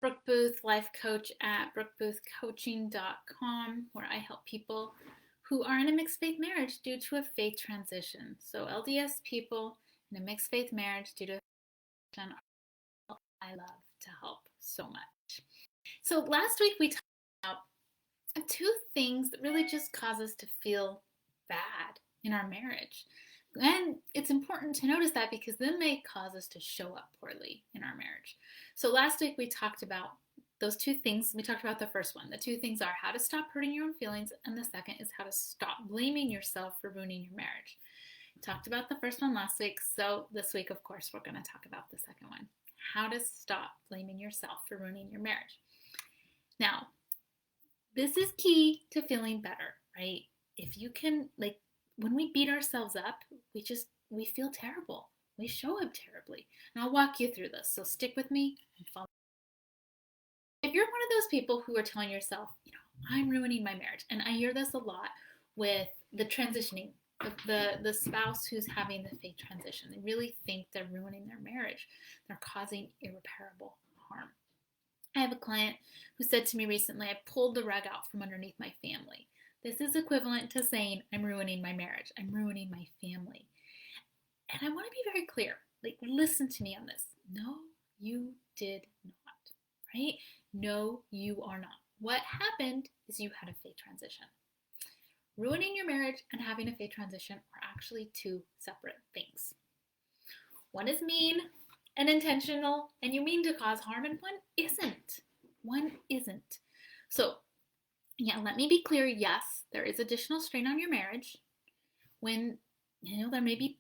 Brooke Booth, life coach at brookeboothcoaching.com, where I help people who are in a mixed faith marriage due to a faith transition. So LDS people in a mixed faith marriage due to a faith transition, I love to help so much. So last week we talked about two things that really just cause us to feel bad in our marriage. And it's important to notice that because then they cause us to show up poorly in our marriage. So last week we talked about those two things. We talked about the first one. The two things are how to stop hurting your own feelings, and the second is how to stop blaming yourself for ruining your marriage. Talked about the first one last week, so this week, of course, we're going to talk about the second one. How to stop blaming yourself for ruining your marriage. Now, this is key to feeling better, right? If you can, like, when we beat ourselves up, we feel terrible. We show up terribly. And I'll walk you through this. So stick with me and follow. If you're one of those people who are telling yourself, I'm ruining my marriage, and I hear this a lot with the transitioning, the spouse who's having the faith transition. They really think they're ruining their marriage. They're causing irreparable harm. I have a client who said to me recently, I pulled the rug out from underneath my family. This is equivalent to saying, I'm ruining my marriage. I'm ruining my family. And I want to be very clear. Like, listen to me on this. No, you did not, right? No, you are not. What happened is you had a faith transition. Ruining your marriage and having a faith transition are actually two separate things. One is mean and intentional, and you mean to cause harm, and one isn't. One isn't. So, yeah, let me be clear. Yes, there is additional strain on your marriage when, there may be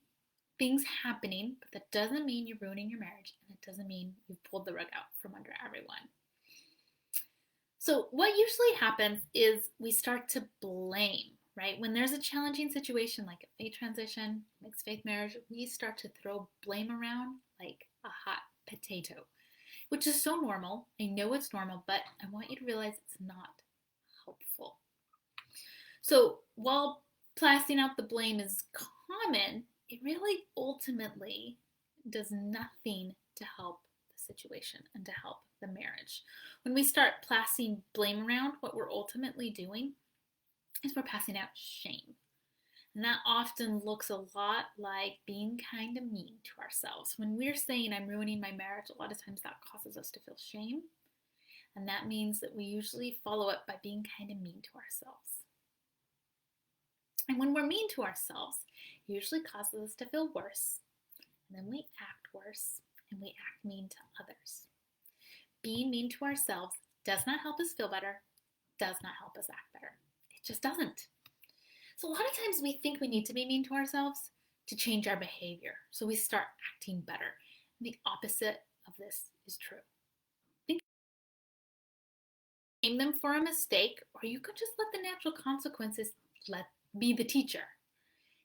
things happening, but that doesn't mean you're ruining your marriage, and it doesn't mean you've pulled the rug out from under everyone. So what usually happens is we start to blame, right? When there's a challenging situation like a faith transition, mixed faith marriage, we start to throw blame around like a hot potato, which is so normal. I know it's normal, but I want you to realize it's not helpful. So while passing out the blame is common, it really ultimately does nothing to help the situation and to help the marriage. When we start passing blame around, what we're ultimately doing is we're passing out shame. And that often looks a lot like being kind of mean to ourselves. When we're saying, I'm ruining my marriage, a lot of times that causes us to feel shame. And that means that we usually follow up by being kind of mean to ourselves. And when we're mean to ourselves, it usually causes us to feel worse. And then we act worse, and we act mean to others. Being mean to ourselves does not help us feel better, does not help us act better. It just doesn't. So a lot of times we think we need to be mean to ourselves to change our behavior. So we start acting better. And the opposite of this is true. Blame them for a mistake, or you could just let the natural consequences be the teacher.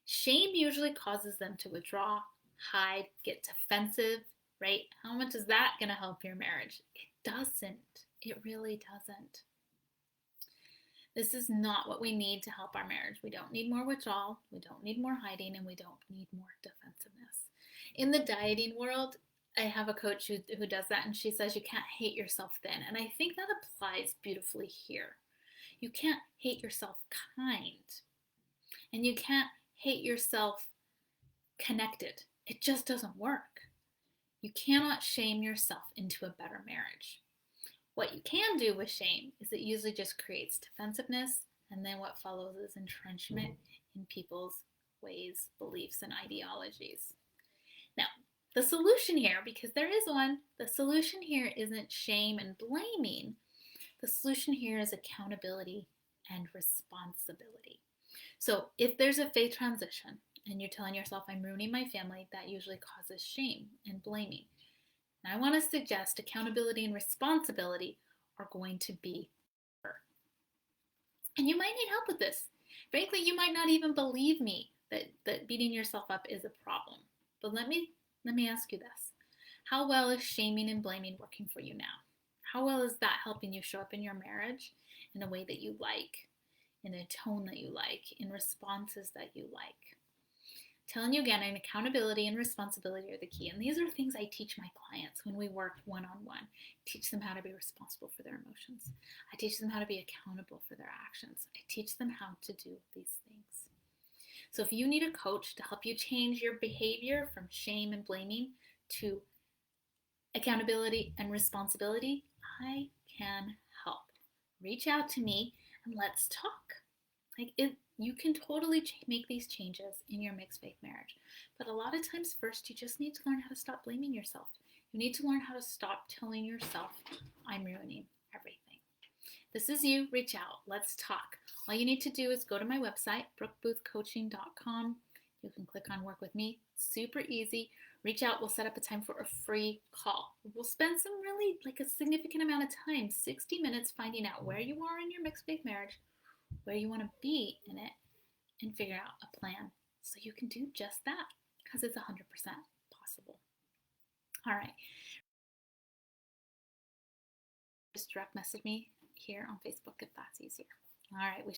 Shame usually causes them to withdraw, hide, get defensive, right? How much is that going to help your marriage? It doesn't. It really doesn't. This is not what we need to help our marriage. We don't need more withdrawal, we don't need more hiding, and we don't need more defensiveness. In the dieting world, I have a coach who does that, and she says you can't hate yourself thin. And I think that applies beautifully here. You can't hate yourself kind, and you can't hate yourself connected. It just doesn't work. You cannot shame yourself into a better marriage. What you can do with shame is it usually just creates defensiveness, and then what follows is entrenchment in people's ways, beliefs, and ideologies. Now, the solution here, because there is one, the solution here isn't shame and blaming. The solution here is accountability and responsibility. So if there's a faith transition and you're telling yourself, I'm ruining my family, that usually causes shame and blaming. And I want to suggest accountability and responsibility are going to be better. And you might need help with this. Frankly, you might not even believe me that beating yourself up is a problem. But let me ask you this. How well is shaming and blaming working for you now? How well is that helping you show up in your marriage in a way that you like, in a tone that you like, in responses that you like? Telling you again, and accountability and responsibility are the key. And these are things I teach my clients when we work one-on-one. Teach them how to be responsible for their emotions. I teach them how to be accountable for their actions. I teach them how to do these things. So if you need a coach to help you change your behavior from shame and blaming to accountability and responsibility, I can help. Reach out to me and let's talk. You can totally make these changes in your mixed faith marriage. But a lot of times, first, you just need to learn how to stop blaming yourself. You need to learn how to stop telling yourself, I'm ruining everything. This is you. Reach out. Let's talk. All you need to do is go to my website, brookeboothcoaching.com. You can click on Work With Me. Super easy. Reach out. We'll set up a time for a free call. We'll spend a significant amount of time, 60 minutes, finding out where you are in your mixed faith marriage, where you want to be in it, and figure out a plan so you can do just that, because it's 100% possible. All right. Just direct message me here on Facebook if that's easier. All right.